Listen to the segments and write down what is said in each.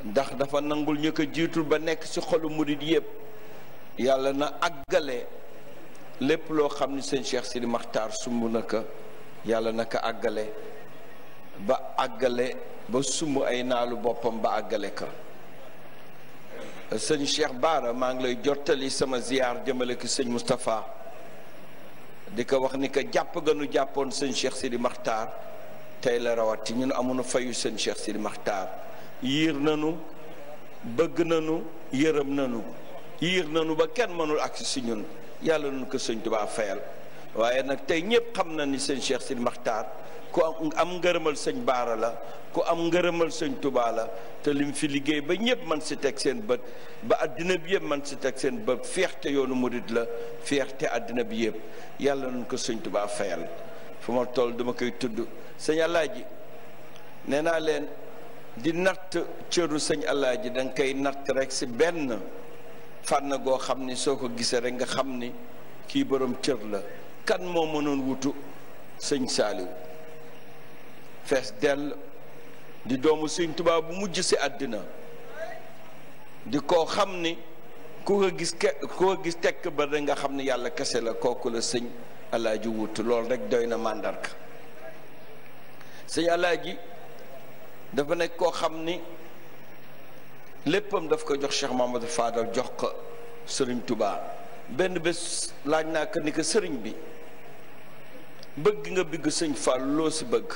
ndax dafa nangul ñu ko jiitul ba nekk ci xolu murid yépp yàlla na àggale lépp loo xam ni sëñ Cheikh Sidi Makhtar sumb na ko yàlla na ko àggale ba sumb ay naalu boppam ba àggale ko sëñ Cheikh Baara maa ngi lay jottali sama ziyaar jëmale ko sëñ Moustapha di ko wax ni ko jàpp ga nu jàppoon sëñ Cheikh Sidi Makhtar tey la rawati ñun amuñu fayu sëñ Cheikh Sidi Makhtar yiir nanu bëgg nanu yërëm nanu ba kenn mënul agsi si ñun yàlla nu ko sëñ Tuubaa fayal waaye nag tey ñëpp xam na ni sëñ Cheikh Sidi Makhtar ku am ngërëmal sëñ Baara la ku am ngërëmal sëñ Tuubaa la te lim fi liggéey ba ñëpp man si teg seen bët ba àddina bi yëpp man si teg seen bët fierté yoonu murid la fierté àddina bi yëpp yàlla nu ko sëñ Tuubaa fayal fu ma toll dama koy tudd sëñ Alaaji nee naa leen di natt cëru sëñ Alaaji da nga koy natt rek si benn fànn goo xam ni soo ko gisee rek nga xam ni kii borom cër la kan moo mënoon wutu sëñ Saaliw fees dell di doomu sëñ Tuubaa bu mujj si àddina di koo xam ni ku ko gis tekk ba rek nga xam ni yàlla kese la kooku la sëñ Alaaji wutu loolu rek doy na màndarka sëñ Alaaji dafa nekk koo xam ni léppam daf ko jox Cheikh Mamadou Fadal jox ko sëriñ Touba benn bés laaj naa ko ni ko sëriñ bi bëgg nga bëgg sëñ Fall loo si bëgg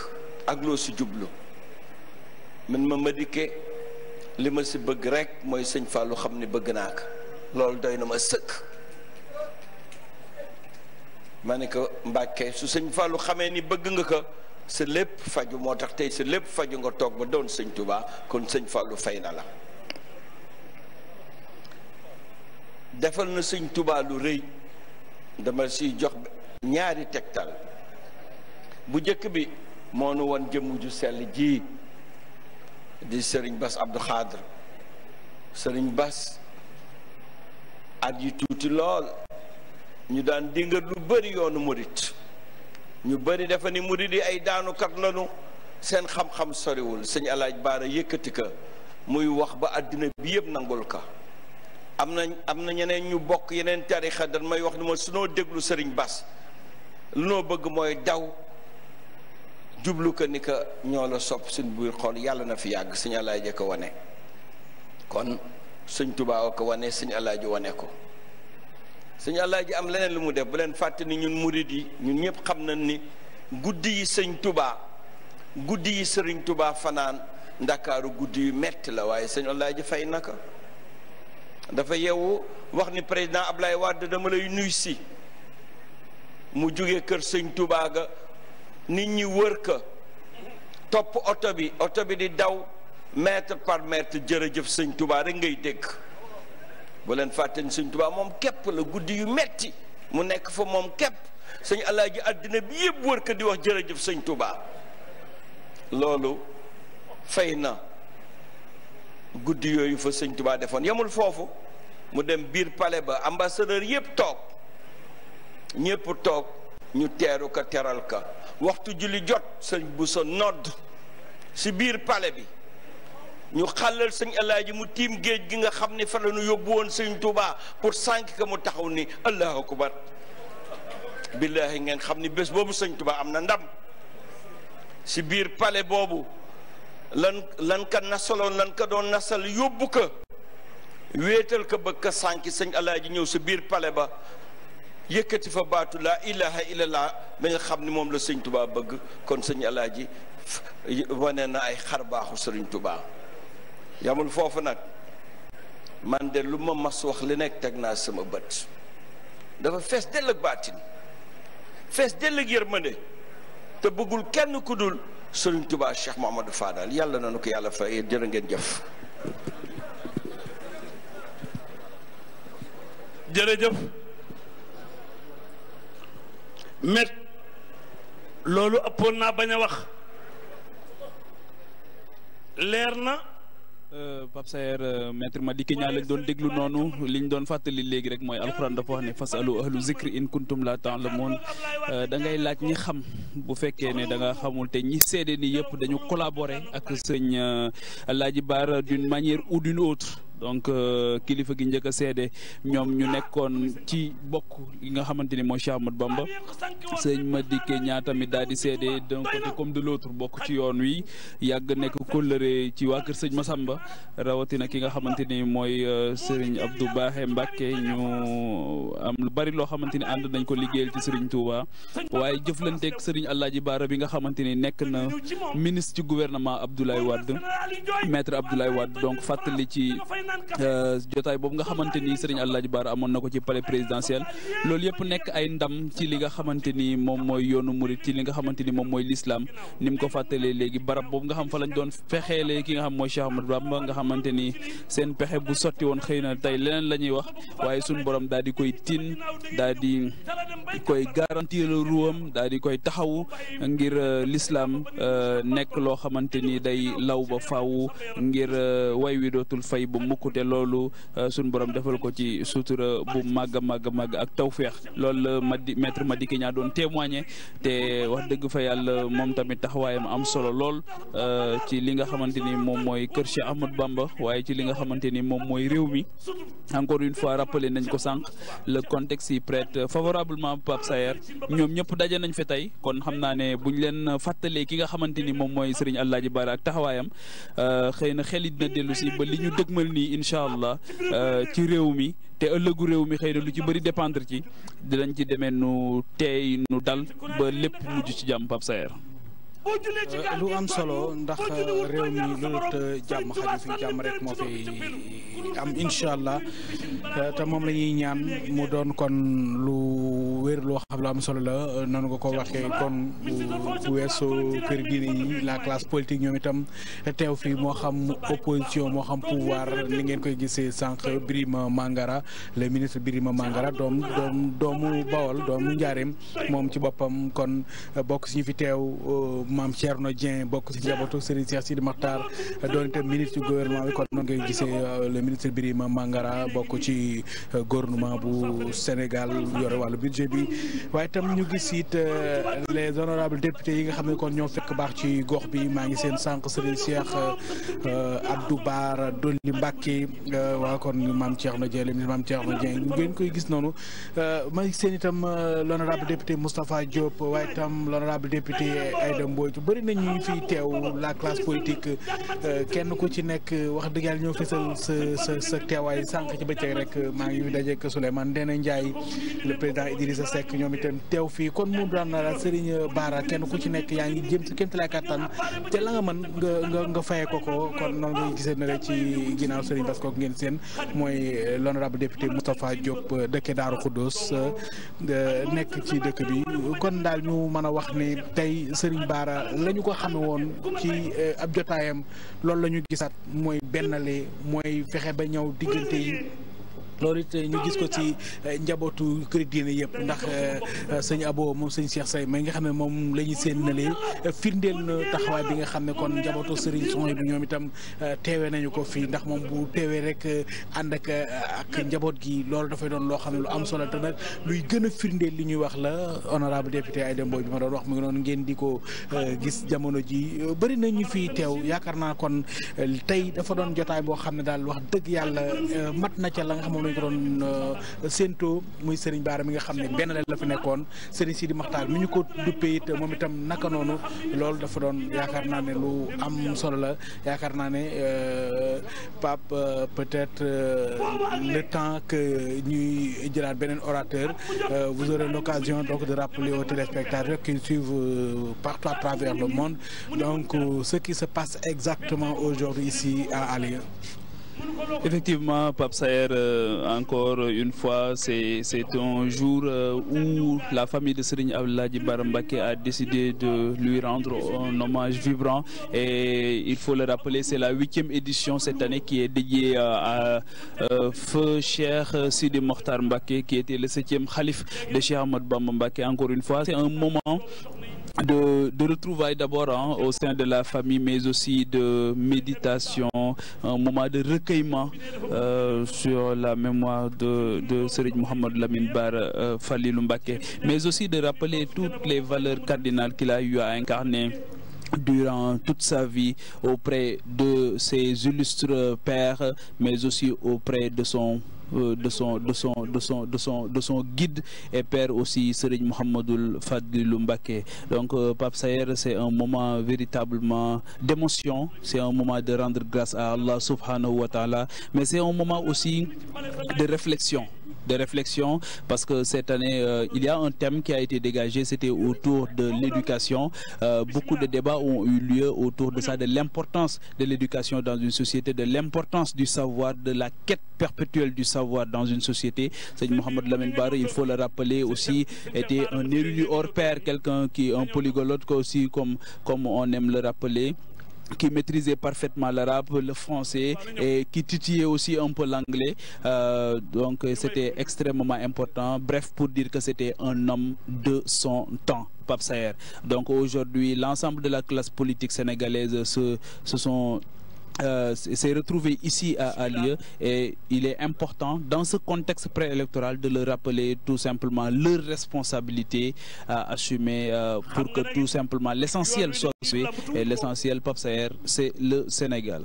ak loo si jublu ma dikkee li ma si bëgg rek mooy sëñ Fall lu xam ni bëgg naa ko loolu doy na ma sëkk ma ne ko Mbàkke su sëñ Fall lu xamee ni bëgg nga ko sa lépp faju moo tax tey sa lépp faju nga toog ba doon sëñ Touba kon sëñ Fall lu fay na la defal na sëñ Touba lu rëy dama siy jox ñaari tegtal bu njëkk bi moo nu woon jëmm ju sell ji di sëriñ Bass Abdou Khadre sëriñ Bass at yi tuuti lool ñu daan dinga lu bëri yoonu murit ñu bëri dafa ni murit yi ay daanukat lanu seen xam-xam soriwul sëñ Alaaj Baara yëkkati ka muy wax ba àddina bi yëpp nangul ka am na ñeneen ñu bokk yeneen tarixa dañ may wax ni ma sunoo déglu sëriñ Bass lu noo bëgg mooy daw jublu ko ni ko ñoo la sopp suñ buy xool yàlla na fi yàgg sëñ Alaaji ko wane kon sëñ Tuubaa ko wane sëñ Alaaji wane ko sëñ Alaaji am leneen lu mu def bu leen fàtte ni ñun murid yi ñun ñëpp xam nañ ni guddi yi sëñ Tuubaa guddi yi sëriñ Tuubaa fanaan ndakaaru guddi yu metti la waaye sëñ Alaaji fay naka dafa yeewu wax ni président Ablaye Wade dama lay nuy si mu jóge kër sëñ Tuubaa ga nit ñi wër ka topp oto bi di daw mètre par mètre jërëjëf sëñ Tuubaa rek ngay dégg bu leen fàtte ni sëñ Tuubaa moom képp la guddi yu metti mu nekk fa moom képp sëñ Alaaji àddina bi yëpp wër ka di wax jërëjëf sëñ Tuubaa loolu fay na guddi yooyu fa sëñ Tuubaa defoon yemul foofu mu dem biir palais ba ambassadeur yëpp toog ñëpp toog ñu teeru ka teral ka waxtu julli jot sëñ bu sa nodd si biir palais bi ñu xàllal sëñ Alaaji mu tiim géej gi nga xam ni fa la ñu yóbbu woon sëñ Tuubaa pour sànq ka mu taxaw ni allahu akbar billaahi ngeen xam ni bés boobu sëñ Tuubaa am na ndam si biir palais boobu lan ka nasaloon lan ka doon nasal yóbbu ka wéetal ka bëgg ka sànq sëñ Alaaji ñëw sa biir palais ba yëkkati fa baatu laa ilaha illallah ba nga xam ni moom la sëñ Tuubaa bëgg kon sëñ Alaaji wane na ay xar baaxu sëriñ Tuubaa yamul foofu nag man de lu ma mas wax li nekk teg naa sama bët dafa fees dell ak baatin fees dell ak yërmande te bëggul kenn ku dul sëriñ Tuubaa Cheikh Mamadou Fadal yàlla na nu ko yàlla fay jërë ngeen jëf jërëjëf met loolu ëppoon naa bañ a wax leer na Pape Saer maître Madické Niang lañ doon déglu noonu liñ doon fàttali léegi rek mooy alxuraan dafa wax ne fasalu ahlu zikri in kuntum la ta'lamun da ngay laaj ñi xam bu fekkee ne da nga xamul te ñi seede ni yëpp dañu collaborer ak sëñ Alaaji Baara d'une manière ou d'une autre. donc kilifa gi njëkk a seede ñoom ñu nekkoon ci bokk yi nga xamante ni mooy Cheikh Ahmadou Bamba sëñ Madické Niang tamit daal di seede d'un côté comme de l'autre bokk ci yoon wi yàgg nekk kóllëre ci waa kër sëñ Massamba rawatina ki nga xamante ni mooy sëriñ Abdou Baaxe Mbàkke ñu am lu bari loo xamante ni ànd nañ ko liggéeyal ci sëriñ Touba waaye jëflanteeg sëriñ Alaaji Baara bi nga xamante ni nekk na ministre ci gouvernement Abdoulaye Wade maître Abdoulaye Wade donc fàttali ci jotaay boobu nga xamante ni Serigne Alaaji Baara amoon na ko ci palais présidentiel loolu yëpp nekk ay ndam ci li nga xamante ni moom mooy yoonu murit ci li nga xamante ni moom mooy l'islam ni mu ko fàttalee léegi barab boobu nga xam fa lañ doon fexeele ki nga xam mooy Cheikh Ahmadou Bamba nga xamante ni seen pexe bu sotti woon xëy na tey leneen la ñuy wax waaye suñu borom daal di koy tin daal di koy garantir ruwam daal di koy taxawu ngir l'islam nekk loo xamante ni day law ba faaw ngir way wi dootul fay bu mukkute loolu suñu borom defal ko ci sutura bu màgg a màgg ak tawféex loolu la maître Madické Niang doon témoigner te wax dëgg fa yàlla moom tamit taxawaayam am solo lool ci li nga xamante ni moom mooy kër Cheikh Ahmadou Bamba waaye ci li nga xamante ni moom mooy réew mi encore une fois rappelé nañ ko sànq le contexte yi prête favorablement Pape Saer ñoom ñëpp daje nañ fi tey kon xam naa ne buñ leen fàttalee ki nga xamante ni moom mooy Serigne Alaaji Baara ak taxawaayam xëy na xel yi dina dellu si ba li ñu dëgmal nii incha allah ci réew mi te ëllëgu réew mi xëy na lu ci bëri dépendre ci dinañ ci demee nu teey nu dal ba lépp mujj ci jàmm Pape Saer. lu am solo ndax réew mi loolu te jàmm xaju fi jàmm rek moo fi am incha allah te moom la ñuy ñaan mu doon kon lu wér loo xam lu am solo la noonu nga ko waxee kon bu weesoo kër diine yi la classe politique ñoom itam teew fi moo xam opposition moo xam pouvoir ni ngeen koy gisee sànq Birima Mangara le ministre Birima Mangara doomu Bawol doomu Njaareem moom ci boppam kon bokk si ñu fi teew Mame Thierno Dieng bokk si njabootu Serigne Cheikh Sidi Makhtar doon itam ministre du gouvernement bi kon noonu ngay gisee le ministre Birima Mangara bokk ci gouvernement bu Sénégal yore wàllu budget bi waaye itam ñu gis it les honorables députés yi nga xam ne kon ñoo fekk baax ci gox bi maa ngi seen sànq Serigne Cheikh Abdou Bara Dolly Mbacké waa kon Mame Thierno Dieng le ministre Mame Thierno Dieng ñu ngeen koy gis noonu maa ngi seen itam l'honorable député Moustapha Diop waaye itam l'honorable député Aïda Mbodj bëri nañu fi teew la classe politique kenn ku ci nekk wax dëgg yàlla ñoo fesal sa teewaay sànq ci bëccëg rek maa ngi dajeek Souleymane Ndéné Ndiaye le président Idrissa Seck ñoom itam teew fii kon mu daan na Serigne Bara kenn ku ci nekk yaa ngi jëm sa kéemtalaay kattan te la nga mën nga fayee ko kon noonu nga gisee na rek ci ginnaaw Serigne Bass kooku ngeen seen mooy l'honorable député Moustapha Diop dëkk Daaru Khoudoss nekk ci dëkk bi kon daal ñu mën a wax ne tey Serigne Bara la ñu ko xame woon ci ab jotaayam loolu la ñu gisaat mooy bennale mooy fexe ba ñëw diggante yi loolu it ñu gis ko ci njabootu kër diine yëpp ndax sëñ Abo moom sëñ Cheikh Say may nga xam ne moom la ñu seen nalee firndeel na taxawaay bi nga xam ne kon njabootu Serigne Soy bi ñoom itam teewee nañu ko fii ndax moom bu teewee rek ànd ak njaboot gi loolu dafay doon loo xam ne lu am solo te nag luy gën a firndeel li ñuy wax la honorable député Aïda Mbodj bi ma doon wax mu ngi noonu ngeen di ko gis jamono ji bëri na ñu fi teew yaakaar naa kon tey dafa doon jotaay boo xam ne daal wax dëgg yàlla mat na ca la nga xam ñu ko doon séento muy Serigne Bara mi nga xam ne benn la fi nekkoon Serigne Sidi Makhtar mi ñu ko duppee it moom itam naka noonu loolu dafa doon yaakaar naa ne lu am solo la yaakaar naa ne Pape peut-être le temps que ñuy jëlaat beneen orateur vous aurez l'occasion donc de rappeler aux téléspectateurs qui suivent partout à travers le monde donc ce qui se passe exactement aujourd'hui ici à Alieu. Effectivement, Pape Saer, encore une fois, c'est un jour où la famille de Serigne Alaaji Bara Mbacké a décidé de lui rendre un hommage vibrant et il faut le rappeler, c'est la 8e édition cette année qui est dédiée à Feu Cheikh Sidi Mokhtar Mbacké qui était le 7e khalife de Cheikh Ahmadou Bamba Mbacké. Encore une fois, c'est un moment de retrouvailles d'abord au sein de la famille, mais aussi de méditation, un moment de recueillement sur la mémoire de Serigne Mohamed Lamine Bara Falilou Mbacké, mais aussi de rappeler toutes les valeurs cardinales qu'il a eu à incarner durant toute sa vie auprès de ses illustres pères, mais aussi auprès de son guide et père aussi, Serigne Mouhamadoul Fadilou Mbacké. Donc Pape Sayer, c'est un moment véritablement d'émotion, c'est un moment de rendre grâce à Allah subhanahu wa ta'ala, mais c'est un moment aussi de réflexion. Parce que cette année il y a un thème qui a été dégagé, c'était autour de l'éducation. Beaucoup de débats ont eu lieu autour de ça, de l'importance de l'éducation dans une société, de l'importance du savoir, de la quête perpétuelle du savoir dans une société. Serigne Mohamed Lamine Bara, il faut le rappeler aussi, était un érudit hors pair, quelqu'un qui est un polyglotte aussi, comme on aime le rappeler, qui maîtrisait parfaitement l'arabe, le français et qui titillait aussi un peu l'anglais. Donc c'était extrêmement important. Bref, pour dire que c'était un homme de son temps, Pape Sayer. Donc aujourd'hui, l'ensemble de la classe politique sénégalaise s'est retrouvé ici à Lieu, et il est important dans ce contexte préélectoral de le rappeler tout simplement leur responsabilité à assumer pour que tout simplement l'essentiel soit fait, et l'essentiel, Pape Sayer, c'est le Sénégal.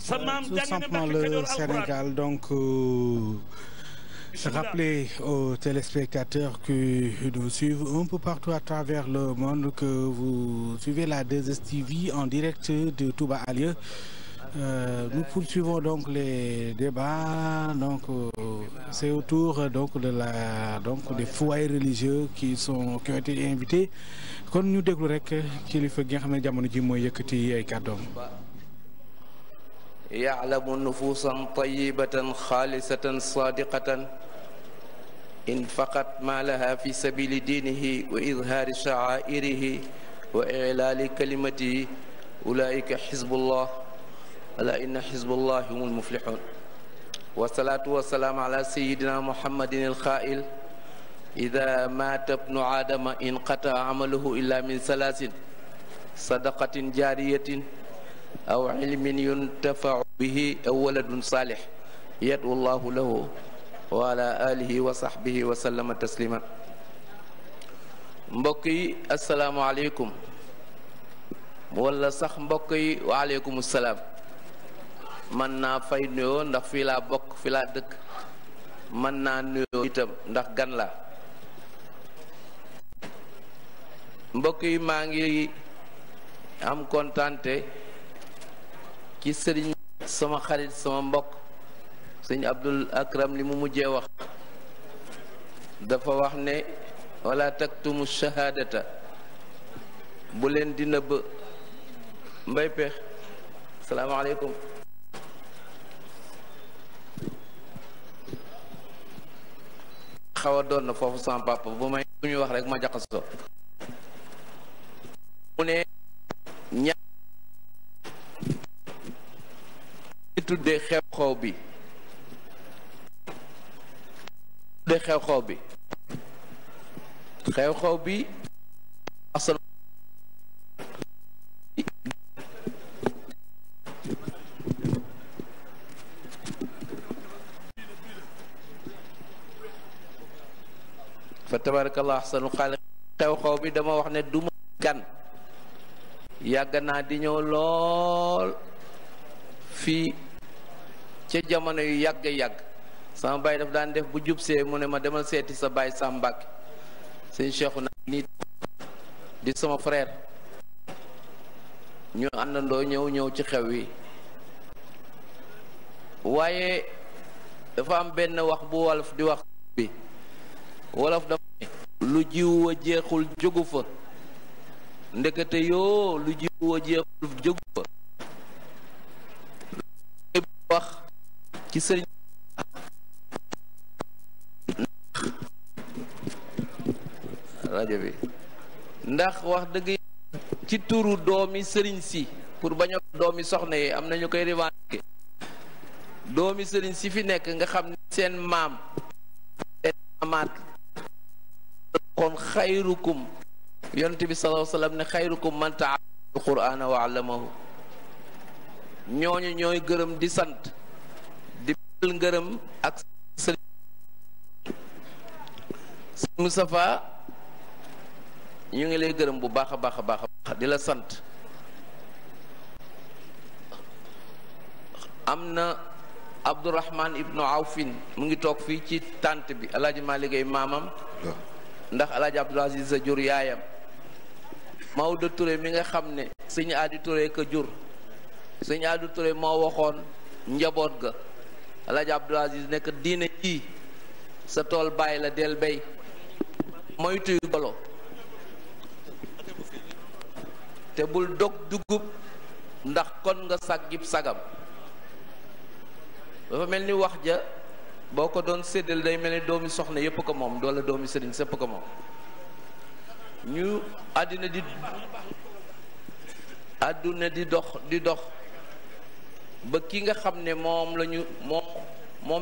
Tout simplement le Sénégal. Donc rappeler aux téléspectateurs que nous suivent un peu partout à travers le monde que vous suivez la 2STV en direct de Touba à Lieu. Nous poursuivons donc les débats, donc c'est autour donc des foyers religieux qui ont été invités. Kon ñu déglu rek kilifa gi nga xam ne jamono ji mooy yëkkati ay kàddoom. ya'lamu nufuusan tayyibatan xaalisatan saadiqatan infaqat maalaha fi sabili diinihi wa izhaari sha'aa'irihi wa i'laali kalimatihi ulaa'ika xizbullah ala inna xizballahi humul muflixuun wasalaatu wasalaamu ala sayidina muhammadin alxaa'il ida maata bnu aadama inqataa amaluhu illa min salaasin sadaqatin jaariyatin aw ilmin yuntafau bihi aw waladun saalix yad'u llahu lahu wa ala alihi wa sahbihi wa sallama tasliman. mbokk yi asalaamualeykum, wala sax mbokk yi waaleykum salaam. mën naa fay nuyoo ndax fii laa bokk, fii laa dëkk. mën naa nuyoo itam ndax gan la. mbokk yi maa ngi am kontante ci sëriñ sama xarit sama mbokk sëñ Abdul Akram li mu mujjee wax. dafa wax ne wala taktumu shahadata, bu leen di nëbb. mbay peex salaamaaleykum. xaw a doon na foofu sama papa bu may bu ñu wax rek ma jaxasoo. mu ne ñaar tuddee xew-xew bi xew-xew bi asal fa tabarakallah ahsanu xaaliq. xew-xew bi dama wax ne duma gan, yàgg naa di ñëw lool fii ca jamono yu yàgg sama baay daf daan def bu jub see mu ne ma demal seeti sa baay Sam Mbàkke. sëñ Cheikhu na nit di sama frère, ñu àndandoo ñëw ci xew wi. waaye dafa am benn wax bu wolof di wax bi wolof dafa ne lu jiw wa jeexul jógu fa. ndekete yoo lu jiw wa jeexul jógu fa. wax ci sëriñ rajo bi ndax wax dëgg ci turu doomi sëriñ si, pour bañ a doomi soxna yi am na ñu koy revendiquer. doomi sëriñ si fi nekk nga xam ne seen maam seen maamaat kon xayrukum yonent bi sallallahu alayhi wa sallam ne xayrukum man ta'allama al-qur'ana wa 'allamahu. ñooñu ñooy gërëm di sant di bel ngërëm ak sëriñ Moustapha ñu ngi lay gërëm bu baax a baax a baax di la sant. am na Abdourahman ibnu Awfin mu ngi toog fii ci tànt bi alaaji Malick Gueye maamam ndax alaaji Abdoul Aziz a jur yaayam. Maodo Touré mi nga xam ne sëñ Adi Touré ka jur sëñ Adi Touré moo waxoon njaboot ga alaaji Abdoul Aziz nekk diine ji sa tool bàyyi la del bay moytuy golo te bul dog dugub ndax kon nga sàggib sagam. dafa mel ni wax ja boo ko doon séddal day mel ni doomi soxna yépp ko moom walla doomi sëriñ sépp ko moom. ñu àddina di dox ba ki nga xam ne moom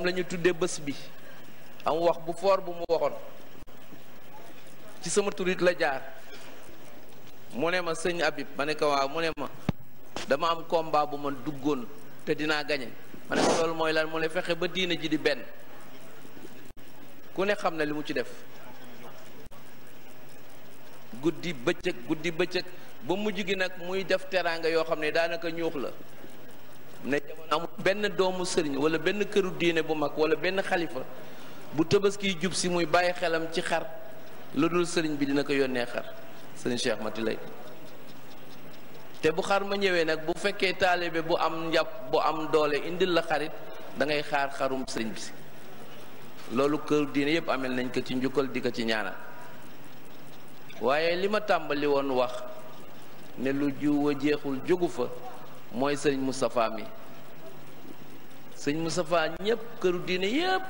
lañu tuddee bés bi am wax bu foor bu mu waxoon ci sama turit la jaar. mu ne ma sëñ Habib ma ne ko waaw mu ne ma dama am combat bu ma duggoon te dinaa gañe. ma ne ko loolu mooy lan mu ne fexe ba diine ji di benn. ku ne xam na li mu ci def guddi bëccëg ba mujj gi nag muy def teraanga yoo xam ne daanaka ñuux la ne jamono amul benn doomu sëriñ wala benn këru diine bu mag wala benn xalifa bu Tabaski jub si muy bàyyi xelam ci xar lu dul sëriñ bi dina ko yónnee xar sëriñ Cheikh Mati lay. te bu xar ma ñëwee nag bu fekkee taalibe bu am njàpp bu am doole indil la xarit da ngay xaar xarum sëriñ bi si loolu kër diine yépp amel nañ ko ci njukkal di ko ci ñaanal. waaye li ma tàmbali woon wax ne lu juwa jeexul jógu fa mooy sëriñ Moustapha mi. sëriñ Moustapha ñépp këru diine yépp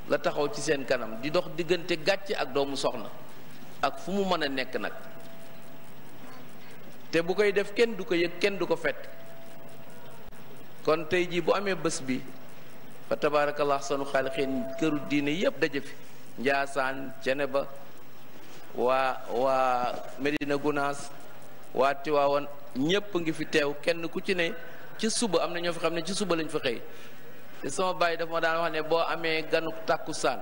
la taxaw ci seen kanam di dox diggante gàcce ak doomu soxna ak fu mu mën a nekk nag. te bu koy def kenn du ko yëg kenn du ko fett. kon tey jii bu amee bés bi fa tabaarakallah sanu xaalixiin këru diine yépp daje fi Njaasaan Ceneba waa Medina Gunaas waa Tiwaawan ñépp ngi fi teew kenn ku ci ne ci suba am na ñoo fi xam ne ci suba lañ fa xëy. te sama baay dafa ma daan wax ne boo amee ganuk tàkkusaan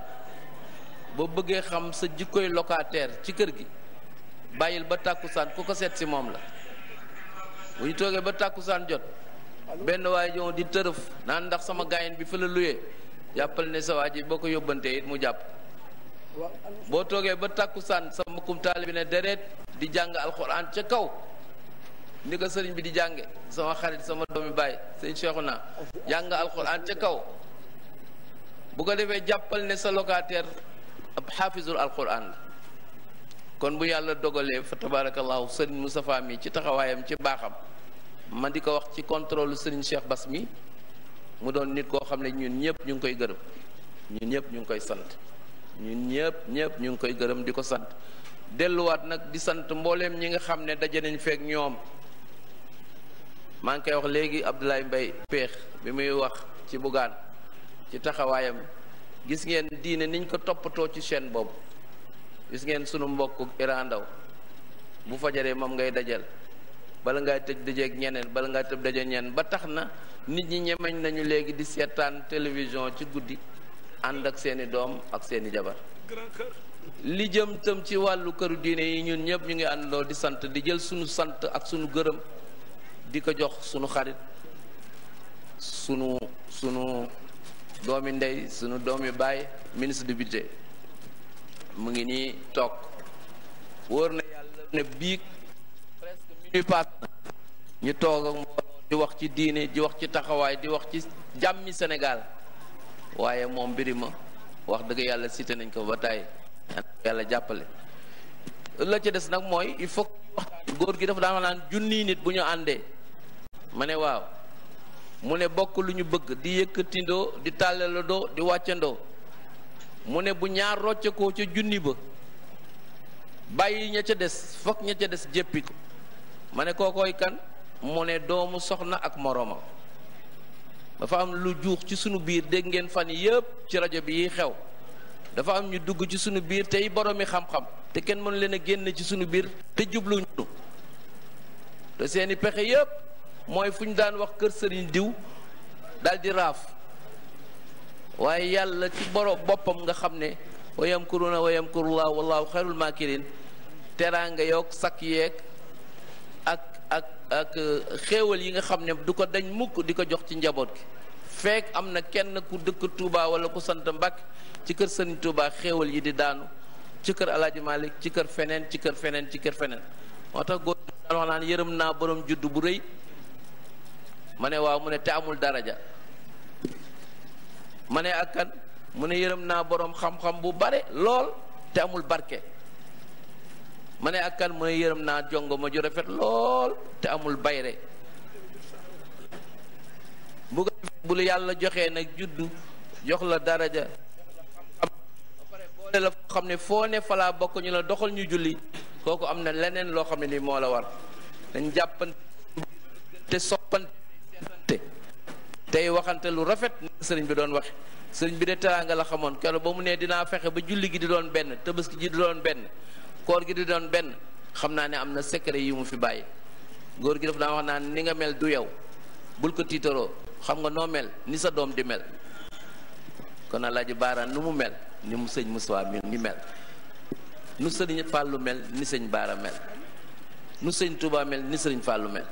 boo bëggee xam sa jikkoy locataire ci kër gi bàyyil ba tàkkusaan ku ko seet si moom la. bu ñu toogee ba tàkkusaan jot benn waay joon di tërëf naan ndax sama gaayen bi fa la luyee jàppal ne sa waa ji boo ko yóbbantee it mu jàpp. boo toogee ba tàkkusaan sa mbokkum taali bi ne deret di jàng alxuraan ca kaw ni ko sëriñ bi di jànge sama xarit sama doomi baay sëñ Cheikhouna jàng alxuraan ca kaw bu ko defee jàppal ne sa locataire ab xaafizul alxuraan la. kon bu yàlla dogalee fa tabarakallahu sëriñ Moustapha mi ci taxawaayam ci baaxam ma di ko wax ci contrôle sëriñ Cheikh Bass mi mu doon nit koo xam ne ñun ñëpp ñu ngi koy gërëm ñun ñëpp ñu ngi koy sant ñun ñëpp ñu ngi koy gërëm di ko sant. delluwaat nag di sant mbooleem ñi nga xam ne daje nañ feek ñoom. maa ngi koy wax léegi Abdoulaye Mbaye Péex bi muy wax ci Bougane ci taxawaayam gis ngeen diine niñ ko toppatoo ci chaîne boobu. gis ngeen sunu mbokk Iran Ndaw bu fajaree moom ngay dajal bala ngay tëj dajeeg ñeneen bala ngay tëb daje ñeneen ba tax na nit ñi ñemeñ nañu léegi di seetaan télévision ci guddi ànd ak seeni doom ak seeni jabar. li jëm tam ci wàllu këru diine yi ñun ñëpp ñu ngi àndandoo di sant di jël sunu sant ak sunu gërëm di ko jox sunu xarit sunu doomi ndey sunu doomi baay ministre du budget mu ngi nii toog wóor na yàlla ne biig presque minuit pass na ñu toog ak di wax ci diine di wax ci taxawaay di wax ci jàmmi Sénégal waaye moom mbiri ma wax dëgg yàlla cité nañ ko ba tàyyi yàlla jàppale la ci des nag mooy il faut waxtaan góor gi dafa daan naan junniy nit bu ñu àndee ma ne waaw mu ne bokk lu ñu bëgg di yëkkatindoo di tàllaladoo di wàccandoo mu ne bu ñaar rocce ko ca junni ba bàyyi ña ca des fokk ña ca des jéppi ko ma ne kookooy kan mu ne doomu soxna ak moroomam dafa am lu juux ci sunu biir dégg ngeen fan yëpp ci rajo bi yi xew dafa am ñu dugg ci sunu biir tey boroomi xam-xam te kenn mënu leen a génn ci sunu biir te jubluñu te seeni pexe yëpp mooy fu ñu daan wax kër sëriñ diw daal di raaf waaye yàlla ci boppam nga xam ne wa yamkuruna wa yamkurullah wallahu xayrul makirin teraanga yoog sakk yeeg ak xéewal yi nga xam ne du ko dañ mukk di ko jox ci njaboot gi fekk am na kenn ku dëkk Touba wala ku sant Mbàkke ci kër sëriñ Touba xéewal yi di daanu ci kër Alaaji Malik ci kër feneen ci kër feneen ci kër feneen moo tax góor daan wax naan yërëm naa borom juddu bu rëy ma ne waaw mu ne te amul daraja ma ne ak kan mu ne yërëm naa borom xam-xam bu bare lool te amul barke ma ne ak kan mu ne yërëm naa jongo ma ju rafet lool te amul bayre bu la yàlla joxee nag juddu jox la daraja ba pare boole la foo xam ne foo ne falaa bokk ñu la doxal ñu julli kooku am na leneen loo xam ne ni moo la war dañ jàppante te soppante tey waxante lu rafet ni sëriñ bi doon waxe sëriñ bi de teraanga la xamoon keroog ba mu ne dinaa fexe ba julli gi di doon benn tabaski ji di doon benn koor gi di doon benn xam naa ne am na secret yi mu fi bàyyi góor gi daf daa wax naan ni nga mel du yow bul ko tiitaroo xam nga noo mel ni sa doom di mel kon Alaaji Baara nu mu mel ni mu sëñ Moussa mi ni mel nu sëriñ Fàllu mel ni sëñ Baara mel nu sëñ Touba mel ni sëriñ Fàllu mel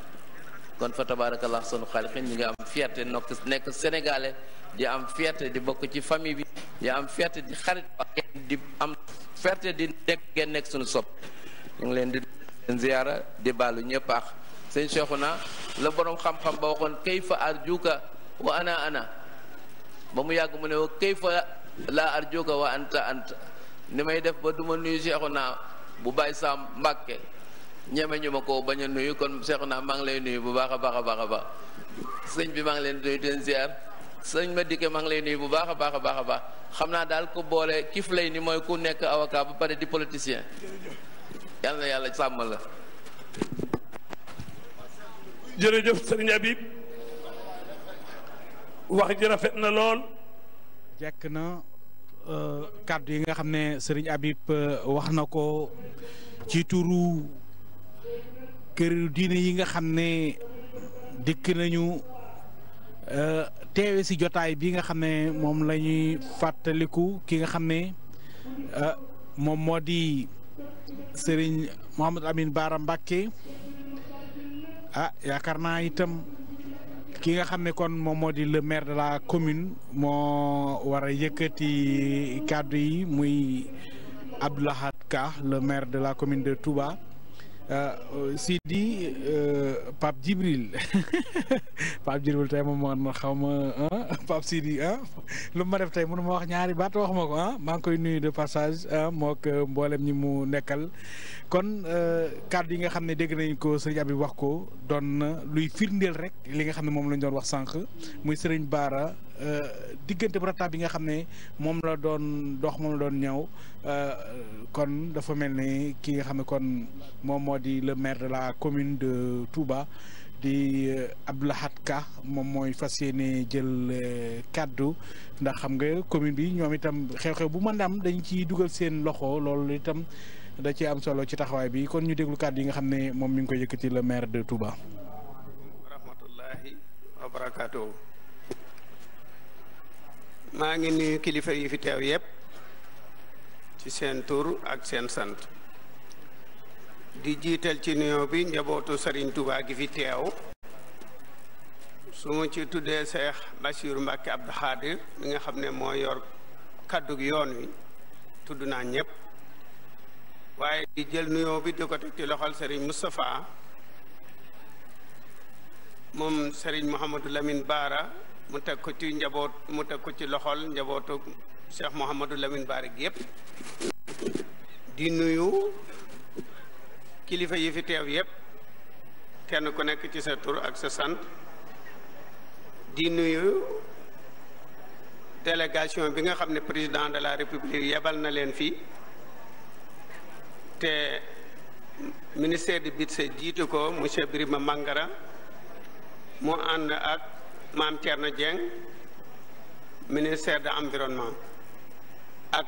kon fa tabaarakallah sunu xaalixin ñi nga am fierté nekk sénégalais di am fierté di bokk ci famille bi di am fierté di xarit ak di am fierté di nekk sunu sopp ñu ngi leen di leen ziyaara di baalu ñëpp ak sëñ Cheikhouna la borom xam-xam ba waxoon kayfa arjuka wa ana ba mu yàgg mu ne wa kayfa la arjuka wa anta ni may def ba duma nuyu Cheikhouna bu bàyyi Sam Mbàkke ñeme ñu ma ko bañ a nuyu kon Cheikhouna maa ngi lay nuyu bu baax a baax a baax a baax sëñ bi maa ngi leen di nuyu den ziar sëñ ma dikke maa ngi lay nuyu bu baax a baax a baax a baax xam naa daal ku boole kif lay ni mooy ku nekk avocat ba pare di politicien yàlla na yàlla sàmm la. jërëjëf sëriñ Habib wax ji rafet na lool. jekk na kàddu yi nga xam ne sëriñ Habib wax na ko ci turu kër diine yi nga xam ne dikk nañu teewe si jotaay bi nga xam ne moom la ñuy fàttaliku ki nga xam ne moom moo di sëriñ Mouhamadou Amine Bara Mbacké yaakaar naa itam ki nga xam ne kon moom moo di le maire de la commune moo war a yëkkati kàddu yi muy Abdou Lahad Ka le maire de la commune de Touba Sidi Pape Djibril Pape Djibril tey moom man xaw ma Pape Sidi lu ma def tey mënu ma wax ñaari baat wax ma ko maa ngi koy nuyu de passage mook mboolem ñi mu nekkal kon kàddu yi nga xam ne dégg nañ ko sëriñ Habib wax ko doon na luy firndeel rek li nga xam ne moom lañ doon wax sànq muy sëriñ Bara diggante bu rataab bi nga xam ne moom la doon dox moom la doon ñëw kon dafa mel ni ki nga xam ne kon moom moo di le maire de la commune de Touba di Abdou Lahad Ka moom mooy fas yéene jël kàddu ndax xam nga commune bi ñoom itam xew-xew bu mën a am dañ ciy dugal seen loxo loolu itam da ci am solo ci taxawaay bi kon ñu déglu kàddu yi nga xam ne moom mi ngi koy yëkkati le maire de Touba. rahmatullahi wa barakaatuhu. maa ngi nuyu kilifa yi fi teew yépp ci seen tur ak seen sant di jiital ci nuyoo bi njabootu Serigne Touba gi fi teew su ma ci tuddee Cheikh Bassirou Mbacké Abdou Khadir mi nga xam ne moo yor kàddug yoon wi tudd naa ñëpp waaye di jël nuyoo bi di ko teg ci loxol Serigne Moustapha moom Serigne Mouhamadou Lamine Bara mu teg ko ci njaboot mu teg ko ci loxol njabootu Cheikh Mouhamadou Lamine Bara gi yëpp di nuyu kilifa yi fi teew yëpp kenn ku nekk ci sa tur ak sa sant di nuyu délégation bi nga xam ne président de la république yebal na leen fii te ministère du budget jiitu ko monsieur Birima Mangara mu ànd ak Mame Thierno Dieng ministère de l'environnement ak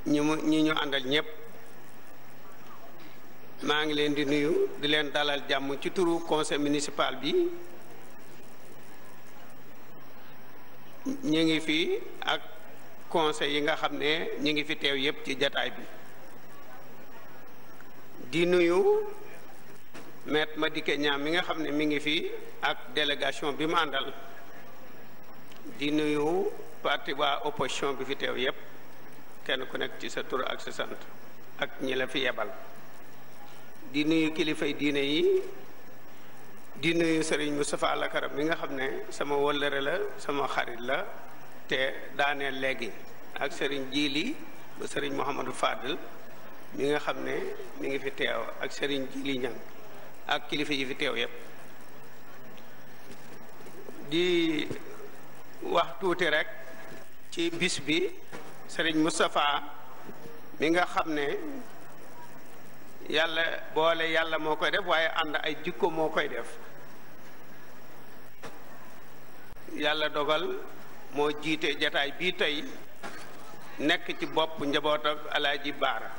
ñi ñu àndal ñëpp maa ngi leen di nuyu di leen dalal jàmm ci turu conseil municipal bi ñu ngi fi ak conseil yi nga xam ne ñu ngi fi teew yépp ci jataay bi di nuyu maître Madické Niang mi nga xam ne mi ngi fi ak délégation bi mu àndal di nuyu parti waa opposition bi fi teew yépp kenn ku nekk ci sa tur ak sa sant ak ñi la fi yebal di nuyu kilifay diine yi di nuyu Serigne Moustapha Lakaram mi nga xam ne sama wëllëre la sama xarit la te daaneel léegi ak Serigne Jili ba Serigne Mouhamadou Fadel mi nga xam ne mi ngi fi teew ak Serigne Jili Ñang ak kilifa yi fi teew yépp di wax tuuti rek ci bis bi Serigne Moustapha mi nga xam ne yàlla boole yàlla moo koy def waaye ànd ay jikko moo koy def yàlla dogal moo jiite jataay bii tey nekk ci bopp njaboot ak Alaaji Baara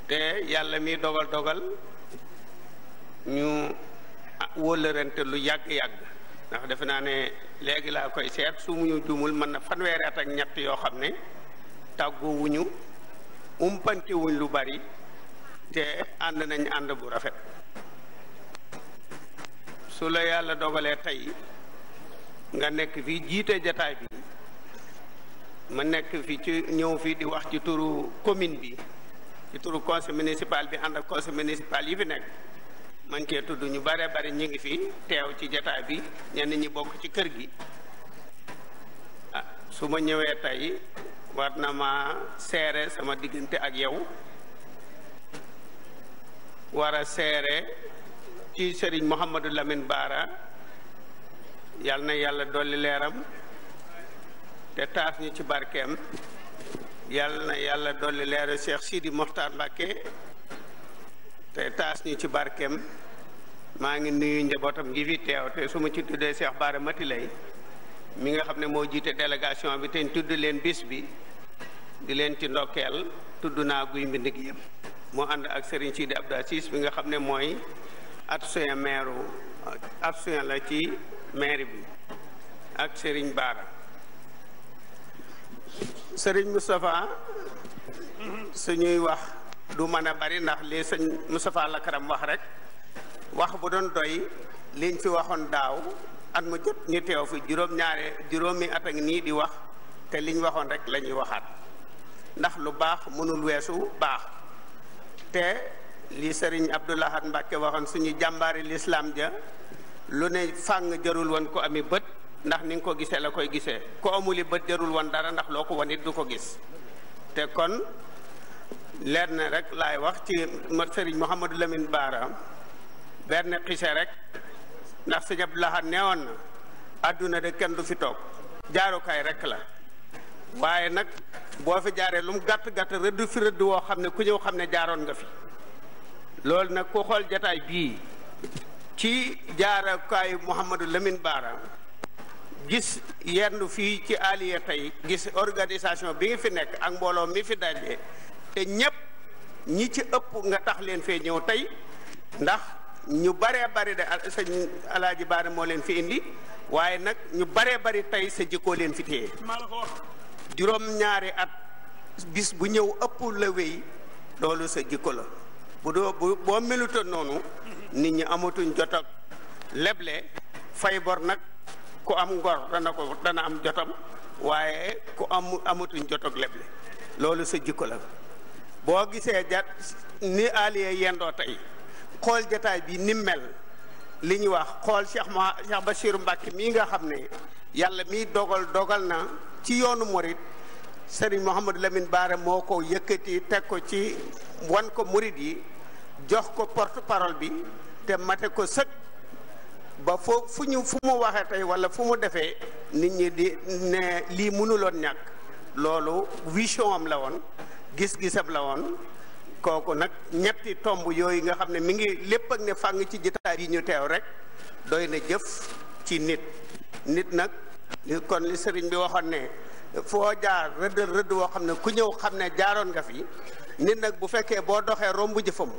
te yàlla mi dogal ñu wóllërante lu yàgg-yàgg ndax defe naa ne léegi laa koy seet su mu ñu jumul mën na fanweeri at ak ñett yoo xam ne tàggoo wuñu umpante wuñ lu bari te ànd nañ ànd bu rafet su la yàlla dogalee tey nga nekk fii jiite jataay bi ma nekk fi ci ñëw fii di wax ci turu commune bi ci turu conseil municipal bi ànd ak conseil municipal yi fi nekk man cee tudd ñu bare bari ñu ngi fi teew ci jataay bi ñenn ñi bokk ci kër gi su ma ñëwee tey war na ma seere sama diggante ak yow war a seere ci Serigne Mouhamadou Lamine Bara yal na yàlla dolli leeram te taas ñu ci barkeem yal na yàlla dolli leeru Cheikh Sidi Mokhtar Mbacké te taas ñu ci barkeem maa ngi nuyu njabootam ngi fi teew te su ma ci tuddee Cheikh Bara Mati lay mi nga xam ne moo jiite délégation bi te ñu tudd leen bis bi di leen ci ndokkeel tudd naa guy mbind gi yëpp moo ànd ak Serigne Sidi Abdou Aziz bi nga xam ne mooy adjoint la ci maire bi ak Serigne Bara Serigne Moustapha suñuy wax du mën a bari ndax li sëñ Moustapha Lakaram wax rek wax bu doon doy liñ fi waxoon daaw at mu jot ñu teew fi juróomi at ak nii di wax te liñ waxoon rek la ñuy waxaat ndax lu baax mënul weesu baax te li Serigne Abdou Lahad Mbacké waxoon suñu jàmbaari lislaam ja lu ne fàng jarul woon ko ami bët ndax ni nga ko gisee la koy gisee ko amuli bët jarul woon dara ndax loo ko wan it du ko gis te kon leer na rek laay wax ci Serigne Mouhamadou Lamine Bara benn xise rek ndax sëñ Abdou Lahad neewoon na àdduna de kenn du fi toog jaarukaay rek la waaye nag boo fi jaaree lu mu gàtt rëdd fi rëdd woo xam ne ku ñëw xam ne jaaroon nga fi loolu nag ku xool jataay bii ci jaarakaayu Mouhamadou Lamine Bara gis yendu fii ci Aliya tey gis organisation bi nga fi nekk ak mbooloo mi fi daje te ñépp ñi ci ëpp nga tax leen fee ñëw tey ndax ñu baree bari de sëñ Alaaji Bara moo leen fi indi waaye nag ñu baree bari tey sa jikkoo leen fi téye juróom-ñaari at bis bu ñëw ëpp la wéy loolu sa jikko la boo melutoon noonu nit ñi amatuñ jot ak leble fay bor nag ku am ngor dana am jotam waaye ku amatuñ jot ak leble loolu sa jikko la boo gisee ni Aliya yendoo tey xool jataay bi ni mel li ñu wax xool Cheikh Bassirou Mbacké mii nga xam ne yàlla mii dogal na ci yoonu murit Serigne Mouhamadou Lamine Bara moo ko yëkkati teg ko ci wan ko murit yi jox ko porte parole bi te mate ko sëg ba fu mu waxee tey wala fu mu defee nit ñi di ne lii mënuloon ñàkk loolu vision am la woon gis-gisam la woon kooku nag ñetti tomb yooyu nga xam ne mi ngi lépp ak ne fàng ci jotaay yi ñu teew rek doy na jëf ci nit nag kon li sëriñ bi waxoon ne foo jaar rëdd woo xam ne ku ñëw xam ne jaaroon nga fi. nit nag bu fekkee boo doxee romb jëfam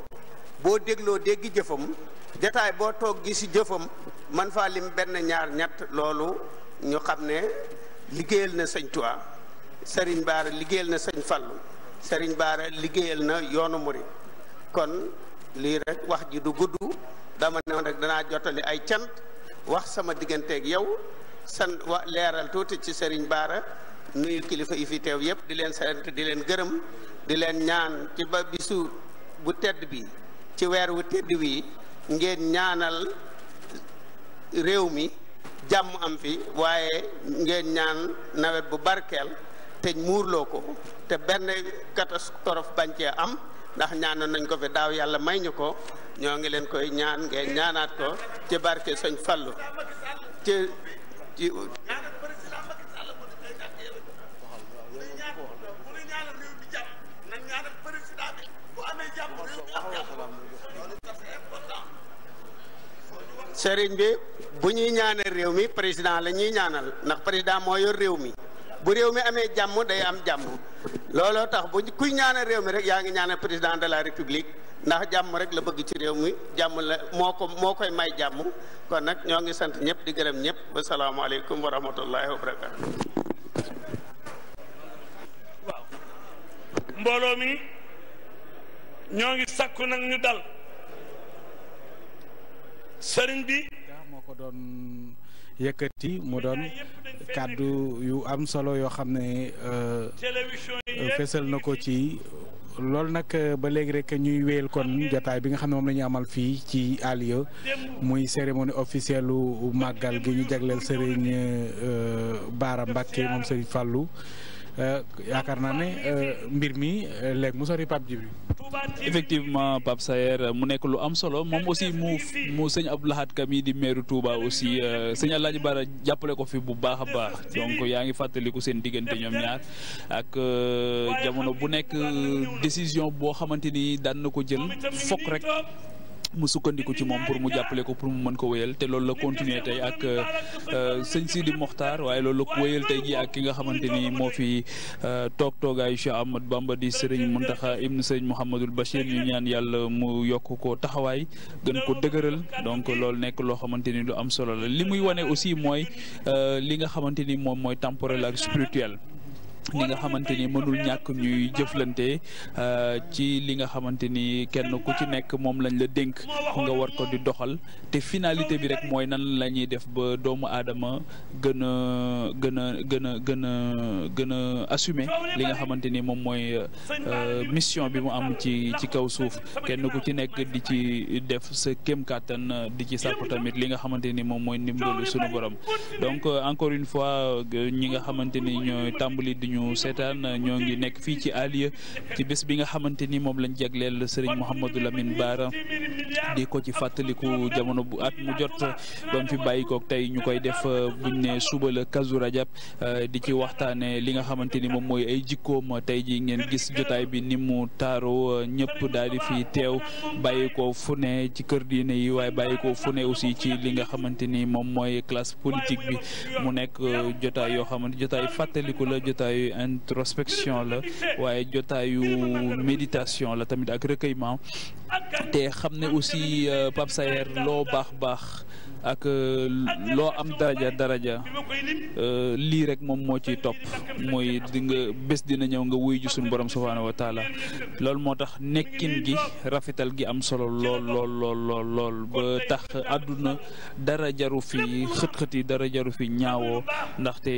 boo dégloo dégg jëfam jataay boo toog gi si jëfam man faa lim benn ñaar ñett loolu ñu xam ne liggéeyal na sëñ Tuubaa Serigne Bara liggéeyal na sëñ Fallu Serigne Bara liggéeyal na yoonu murid kon lii rek wax ji du gudd dama ne woon rek danaa jottali ay cant wax sama digganteeg yow leeral tuuti ci Serigne Bara nuyu kilifa yi fi teew yëpp di leen sant di leen gërëm di leen ñaan ci ba bisu bu tedd bi ci weer wu tedd wi ngeen ñaanal réew mi jàmm am fi waaye ngeen ñaan nawet bu barkeel te muurloo ko te benn catastrophe bañ cee am ndax ñaanoon nañ ko fi daaw yàlla may ñu ko ñoo ngi leen koy ñaan ngeen ñaanaat ko ci barke sëñ Fallu ci sëriñ bi bu ñuy ñaanal réew mi président la ñuy ñaanal ndax président moo yor réew mi bu réew mi amee jàmm day am jàmm looloo tax bu kuy ñaanal réew mi rek yaa ngi ñaanal président de la république ndax jàmm rek la bëgg ci réew mi jàmm la moo koy may jàmm kon nag ñoo ngi sant ñëpp di gërëm ñëpp wasalaamaaleykum wa rahmatullahi wa barakatu. waaw mbooloo mi ñoo ngi sakku nag ñu dal sëriñ bi moo ko doon yëkkati mu doon kàddu yu am solo yoo xam ne fesal na ko ci loolu nag ba léegi rek ñuy wéyal kon jotaay bi nga xam ne moom la ñu amal fii ci Alieu muy cérémonie officielle u màggal gi ñu jagleel Serigne Bara Mbacké moom Serigne Fallou yaakaar naa ne mbir mi léegi mu sori Pape Djibril. effectivement Pape Sayer mu nekk lu am solo moom aussi mu sëñ Abdou Lahad Ka mi di maire Touba aussi sëñ Alaaji Bara jàppale ko fi bu baax a baax donc yaa ngi fàttaliku seen diggante ñoom ñaar ak jamono bu nekk décision boo xamante ni daan na ko jël fokk rek mu sukkandiku ci moom pour mu jàppale ko pour mu mën ko wéyal te loolu la continuer tey ak sëñ Sidi Mokhtar waaye loolu la ko wéyal tey ji ak ki nga xamante ni moo fi toogaayu Cheikh Ahmad Bamba di Serigne Mountakha ibn Serigne Mouhamadul Bachir ñu ñaan yàlla mu yokk ko taxawaay gën ko dëgëral donc loolu nekk loo xamante ni lu am solo la li muy wane aussi mooy li nga xamante ni moom mooy temporel ak spirituel. li nga xamante ni mënul ñàkk ñuy jëflante ci li nga xamante ni kenn ku ci nekk moom lañ la dénk nga war ko di doxal te finalité bi rek mooy nan la ñuy def ba doomu aadama gën a assumer li nga xamante ni moom mooy mission bi mu am ci kaw suuf kenn ku ci nekk di ci def sa kéem kàttan di ci sàkku tamit li nga xamante ni moom mooy ndimbalu sunu borom donc encore une fois ñi nga xamante ni ñooy tàmbali di ñu seetaan ñoo ngi nekk fii ci Alieu ci bés bi nga xamante ni moom lañ jagleel Serigne Mouhamadou Lamine Bara di ko ci fàttaliku jamono bu at mu jot ba mu fi bàyyi koog tey ñu koy def buñ ne suba la Kazu Rajab di ci waxtaane li nga xamante ni moom mooy ay jikkoom tey ji ngeen gis jotaay bi ni mu taaro ñëpp daal di fi teew bàyyi ko fu ne ci kër diine yi waaye bàyyi ko fu ne aussi ci li nga xamante ni moom mooy classe politique bi mu nekk jotaay yoo xamante jotaay fàttaliku la jotaay introspection la waaye jotaayu méditation la tamit ak recueillement te xam ne aussi Pape Sayer loo baax ak loo am daraja lii rek moom moo ciy topp mooy di nga bés dina ñëw nga wuy ji suñu borom subhaanahu wa taala loolu moo tax nekkin gi rafetal gi am solo lool ba tax àdduna dara jaru fi xët-xët yi dara jaru fi ñaawoo ndaxte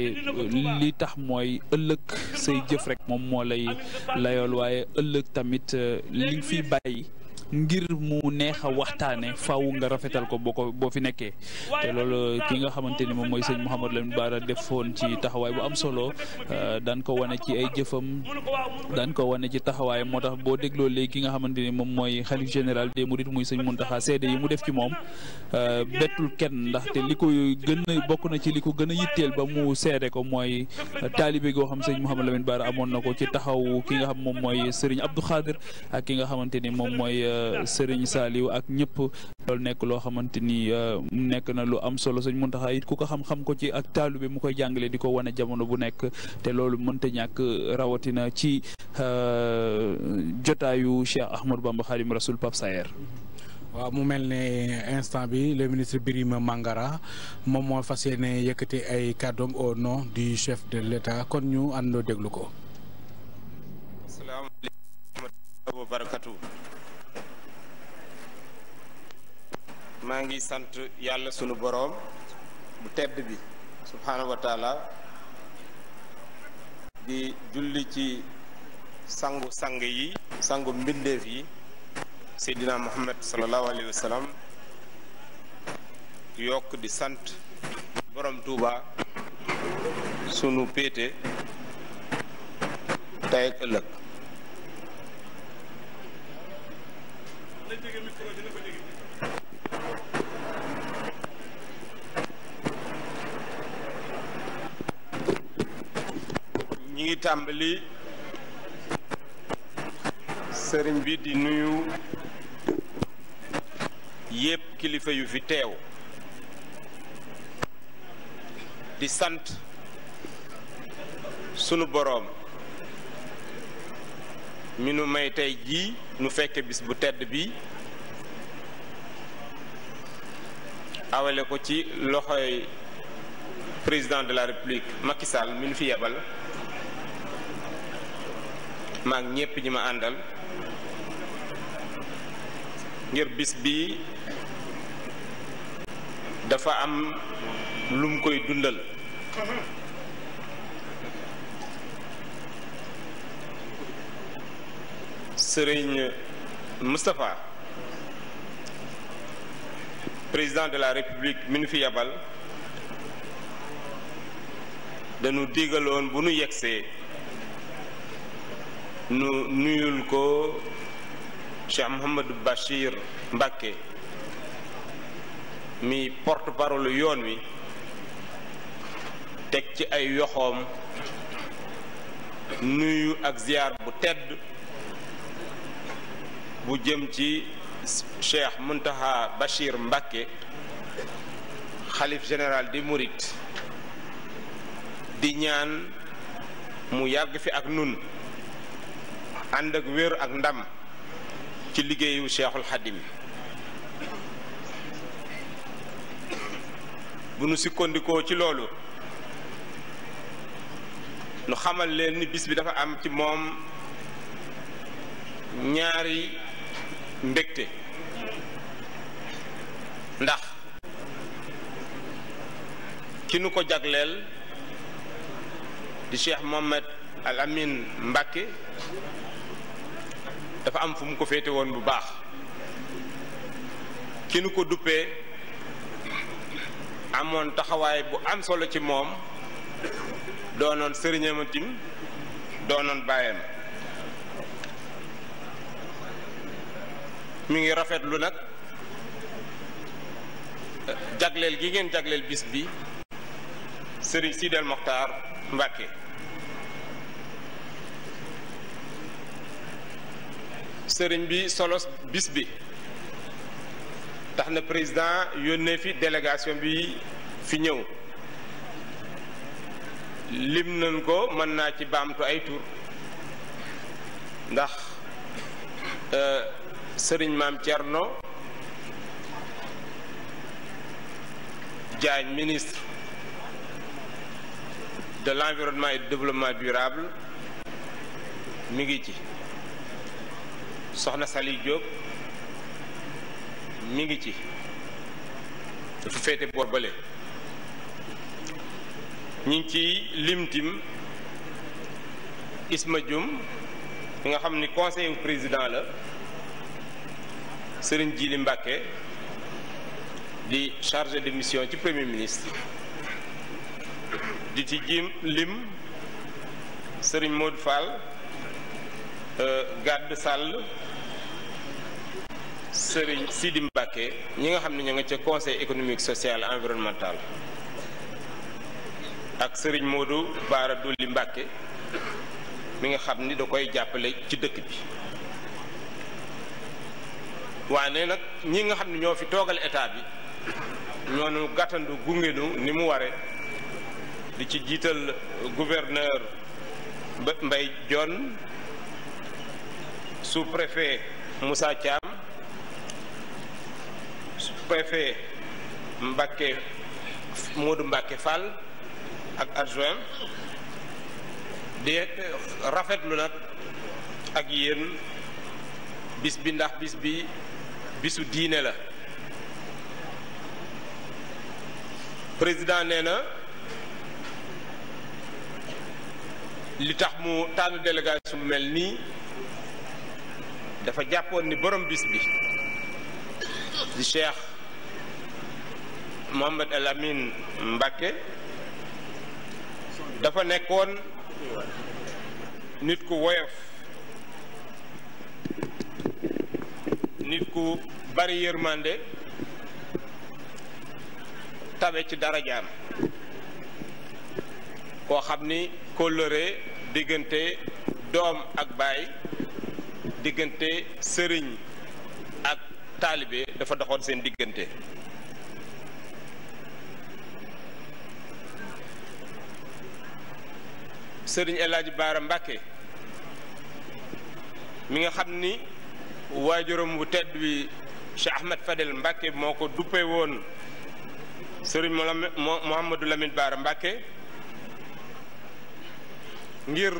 li tax mooy ëllëg say jëf rek moom moo lay layool waaye ëllëg tamit li nga fi bàyyi ngir mu neex a waxtaane faaw nga rafetal ko boo fi nekkee te loolu ki nga xamante ni moom mooy sëñ Mouhamadou Lamine Bara defoon ci taxawaay bu am solo daan ko wane ci ay jëfam daan ko wane ci taxawaay moo tax boo dégloo léegi ki nga xamante ni moom mooy xalif général des mourides muy sëñ Mountakha seede yi mu def ci moom bettul kenn ndaxte li ko gën a bokk na ci li ko gën a yitteel ba mu seede ko mooy taalibe goo xam sëñ Mouhamadou Lamine Bara amoon na ko ci taxaw ki nga xam moom mooy Serigne Abdou Khadir ak ki nga xamante ni moom mooy Serigne Saliou ak ñëpp loolu nekk loo xamante ni nekk na lu am solo Sëñ Muntaxa it ku ko xam-xam ko ci ak taalu bi mu koy jàngale di ko wane jamono bu nekk te loolu mënta ñàkk rawatina ci jotaayu Cheikh Ahmadou Bamba Khadim Rasoul Pape Sayer. waaw mu mel ne instant bi le ministre Birima Mangara moom moo fas yéene yëkkati ay kàddoom au nom du chef de l'État kon ñu àndoo déglu ko. asalaamaaleykum wa barakatu. maa ngi sant yàlla sunu boroom bu tedd bi subhaanahu wa taala di julli ci sangu sang yi sangu mbindeef yi Seydina Muhammad sallallahu alayhi wa sallam yokk di sant borom Tuuba sunu péete tey ak ëllëg ñi ngi tàmbali sëriñ bi di nuyu yépp kilifa yu fi teew di sant sunu boroom mi nu may tey jii nu fekke bis bu tedd bi awale ko ci loxoy président de la république Macky Sall mi nu fi yebal maak ñépp ñi ma àndal ngir bis bi dafa am lum koy dundal Sëriñ Moustapha président de la république mi nu fi yebal dañu digaloon bu nu yegsee nu nuyul ko Cheikh Mouhamadou Bachir Mbacké mi porte-parole yoon wi teg ci ay yoxoom nuyu ak ziar bu tedd bu jëm ci Cheikh Muntaha Bachir Mbacké xalif général des Mourides di ñaan mu yàgg fi ak nun ànd ak wér ak ndam ci liggéeyu Cheikhul Khadim bu nu sukkandikoo ci loolu nu xamal leen ni bis bi dafa am ci moom ñaari mbégte ndax ki nu ko jagleel di Cheikh Mohamed Al Amin Mbacké dafa am fu mu ko féete woon bu baax ki nu ko duppee amoon taxawaay bu am solo ci moom doonoon sëriñam tim doonoon baayam mi ngi rafetlu nag jagleel gi ngeen jagleel bis bi sëriñ Sidel Mokhtar Mbacké sëriñ bi solos bis bi tax na président yónnee fi délégation bi fi ñëw lim nañ ko mën naa ci baamtu ay tur ndax sëriñ Maam Thierno Diagne ministre de l'environnement et du développement durable mi ngi ci soxna Sali Diop mi ngi ci dafa féete boor bële ñi ngi ci limtim Isma Dioum mi nga xam ni conseiller président la Serigne Djili Mbacké di chargé de mission ci premier ministre di ci lim Serigne Modou Fall Gàdd Sall Serigne Sidi Mbacké ñi nga xam ne ñoo nga ca conseil économique social environnemental ak Serigne Modou Bara Dolly Mbacké mi nga xam ni da koy jàppale ci dëkk bi waane nag ñi nga xam ne ñoo fi toogal état bi ñoonu gàttandu gungenu ni mu ware di ci jiital gouverneur Mbaye Dione, sous-préfet Moussa Thiam, sous-préfet Mbacké Modou Mbacké Fall ak adjoint di rafetlu nag ak yéen bis bi ndax bis bi bisu diine la. président nee na li tax mu tànn délégation bu mel nii dafa jàppoon ni borom bis bi di Cheikh Mouhamed El Amine Mbacké dafa nekkoon nit ku woyof, nit ku bari yërmande, tabe ci darajaam, koo xam ni kóllëre diggante doom ak baay, diggante sëriñ ak taalibe dafa doxoon seen diggante. sëriñ El Hadji Baara Mbacké mi nga xam ni waajuram bu tedd bi Cheikh Ahmed Fadel Mbacké moo ko duppee woon sëriñ Mouhamadou Lamine Baara Mbacké ngir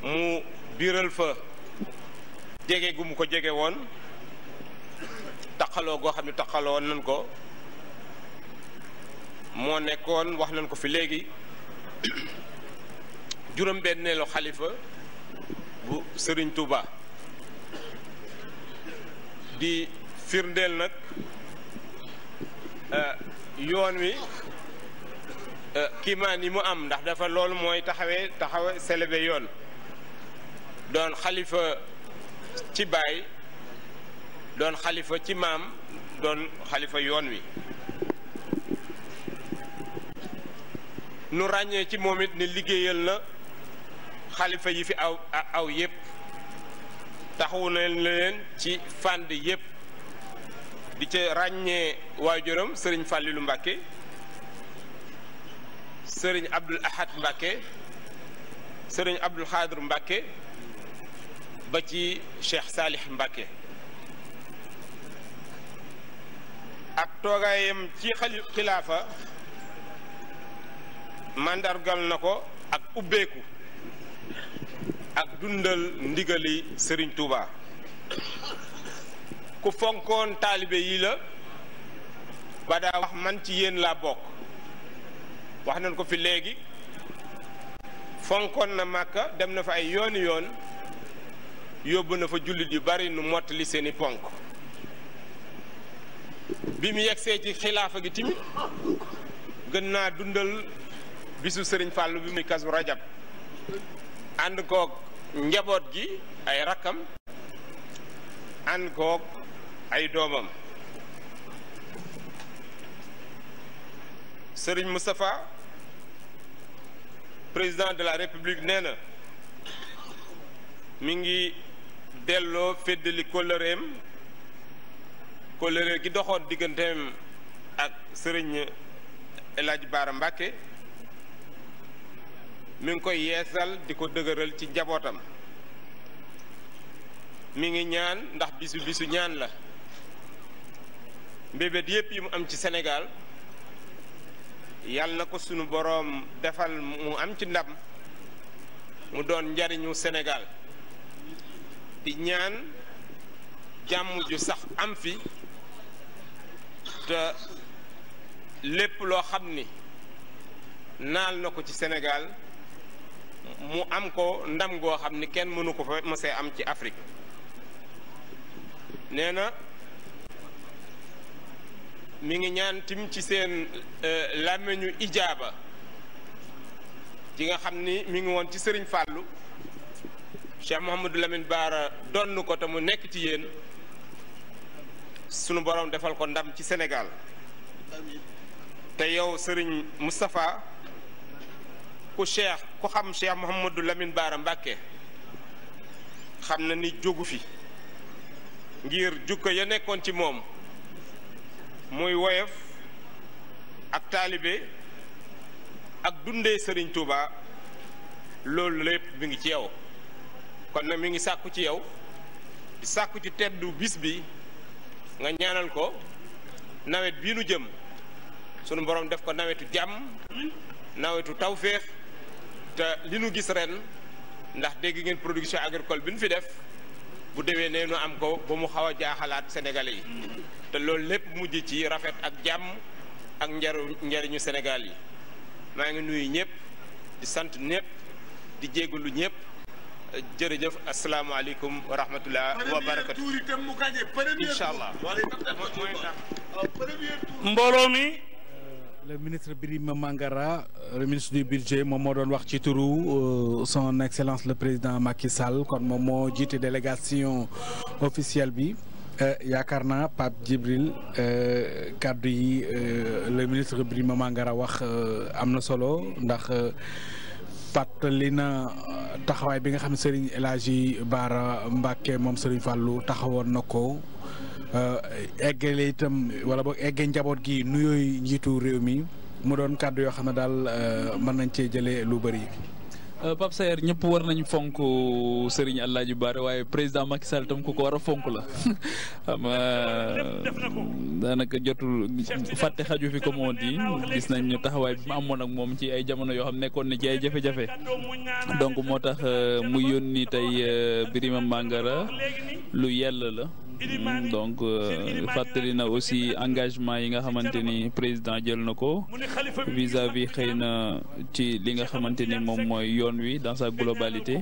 mu biiral fa jege gu mu ko jege woon, taqaloo goo xam ne taqaloo woon nañ ko, moo nekkoon wax nañ ko fi léegi juróom-benneelu xalifa bu Serigne Touba. di firndeel nag yoon wi kiimaan yi mu am, ndax dafa loolu mooy taxawe célébé yoon, doon xalifa ci baay, doon xalifa ci maam, doon xalifa yoon wi. nu ràññee ci moom it ni liggéeyal na xalifa yi fi aw yépp, taxawu na leen ci fànn yépp, di ca ràññee waajuram sëriñ Fàllilu Mbàkke, sëriñ Abdul Ahad Mbàkke, sëriñ Abdul Xaadir Mbàkke, ba ci Cheikh Salih Mbàkke. ak toogaayam ci xilaafa màndargal na ko ak ubbeeku ak dundal ndigali Serigne Touba. ku fonkoon taalibe yi la ba daa wax man ci yéen laa bokk. wax nañ ko fi léegi, fonkoon na Màkka, dem na fa ay yooni yoon, yóbbu na fa jullit yu bari nu mottali seeni ponk. bi mu yegsee ci xilaafa gi timit gën naa dundal bisu Sëriñ Fàllu bi muy Kazu Rajab, ànd koog njaboot gi, ay rakkam, ànd koog ay doomam. Sëriñ Moustapha, président de la République, nee na mi ngi delloo féddali kóllëreem, kóllëre gi doxoon digganteem ak Sëriñ El Hadji Baara Mbacké, mi ngi koy yeesal di ko dëgëral ci njabootam. mi ngi ñaan, ndax bisu ñaan la, mbébét yépp yi mu am ci Sénégal yàlla na ko sunu boroom defal mu am ci ndam, mu doon njariñu Sénégal. di ñaan jàmm ju sax am fi, te lépp loo xam ni naal na ko ci Sénégal mu am ko ndam goo xam ni kenn mënu ko fa mësee am ci Afrique. nee na mi ngi ñaan tim ci seen làmmiñu ijaaba ji nga xam ni mi ngi woon ci Sëriñ Fàllu, Cheikh Mouhamadou Lamine Baara donn ko te mu nekk ci yéen, sunu borom defal ko ndam ci Sénégal. te yow Sëriñ Moustapha, ku xam Cheikh Mouhamadou Lamine Baara Mbacké xam na ni jógu fi, ngir jukko ya nekkoon ci moom muy woyof ak taalibe ak dundee Serigne Touba loolu lépp mi ngi ci yow kon nag mi ngi sàkku ci yow di sàkku ci teddu bis bi nga ñaanal ko nawet bii nu jëm sunu borom def ko nawetu jàmm nawetu tawféex te li nu gis ren ndax dégg ngeen production agricole bi nu fi def bu déwee nee nu am ko ba mu xaw a jaaxalaat Sénégalais yi te loolu lépp mujj ci rafet ak jàmm ak njariñu Sénégal yi maa ngi nuyu ñëpp di sant ñëpp di jégalu ñëpp jërëjëf asalaamaaleykum wa rahmatullah wa barakatu incha allah mbooloo mi. Le ministre Birima Mangara le ministre du budget moom moo doon wax ci turu son excellence le président Macky Sall kon moom moo jiite délégation officielle bi yaakaar naa Pape Djibril kàddu yi le ministre Birima Mangara wax am na solo ndax fàttali na taxawaay bi nga xam ne Serigne El Hadji Bara Mbacké moom Serigne Fallou taxawoon na ko. eggale itam wala boog eggee njaboot gi nuyooy njiitu réew mi mu doon kàddu yoo xam ne daal mën nañ cee jëlee lu bëri. Pape Saer ñëpp war nañ fonk Serigne El Hadji Bara waaye président Macky Sall tam ku ko war a fonk la xam daanaka jotul fàtte xaju fi comme on dit gis nañ ñu taxawaay bi mu amoon ak moom ci ay jamono yoo xam nekkoon na ci ay jafe-jafe donc moo tax mu yónni tey Birima Mangara lu yell la. donc fàttali na aussi engagement yi nga xamante ni président jël na ko vis-à-vis xëy na ci li nga xamante ni moom mooy yoon wi dans sa globalité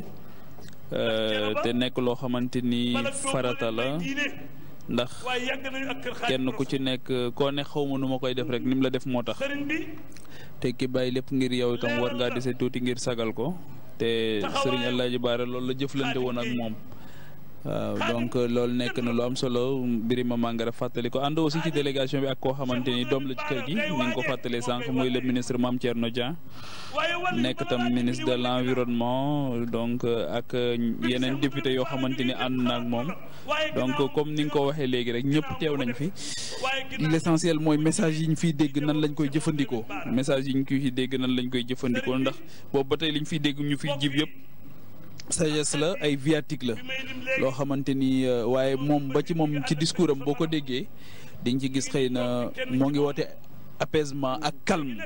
te nekk loo xamante ni farata la ndax kenn ku ci nekk koo ne xaw ma nu ma koy def rek ni mu la def moo tax te ki bàyyi lépp ngir yow itam war ngaa dese tuuti ngir sagal ko te Serigne El Hadji Bara loolu la jëflante woon ak moom. waaw donc loolu nekk na lu am solo Birima Mangara fàttali ko ànd aussi ci délégation bi ak koo xamante ni doom la ci kër gi ni nga ko fàttalee sànq mooy le ministre Mame Thierno Dieng nekk tam ministre de l'environnement donc ak yeneen député yoo xamante ni ànd na ak moom donc comme ni nga ko waxee léegi rek ñëpp teew nañ fi l'essentiel mooy message yi ñu fiy dégg nan lañ koy jëfandikoo message yi ñu fiy dégg nan lañ koy jëfandikoo ndax boobu ba tey liñ fiy dégg ñu fiy jib yëpp sagesse la ay viatique la loo xamante ni waaye moom ba ci moom ci discours am boo ko déggee diñ ci gis xëy na moo ngi woote apaisement ak calme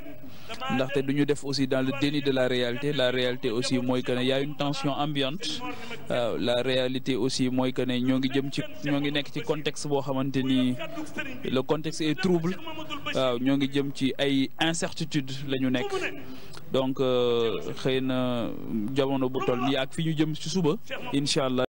ndaxte du ñu def aussi dans le déni de la réalité aussi mooy que ne y a une tension ambiante la réalité aussi mooy que ne ñoo ngi nekk ci contexte boo xamante ni le contexte est trouble waaw ñoo ngi jëm ci ay incertitude la ñu nekk donc xëy na jamono bu toll nii ak fi ñu jëm ci suba incha allah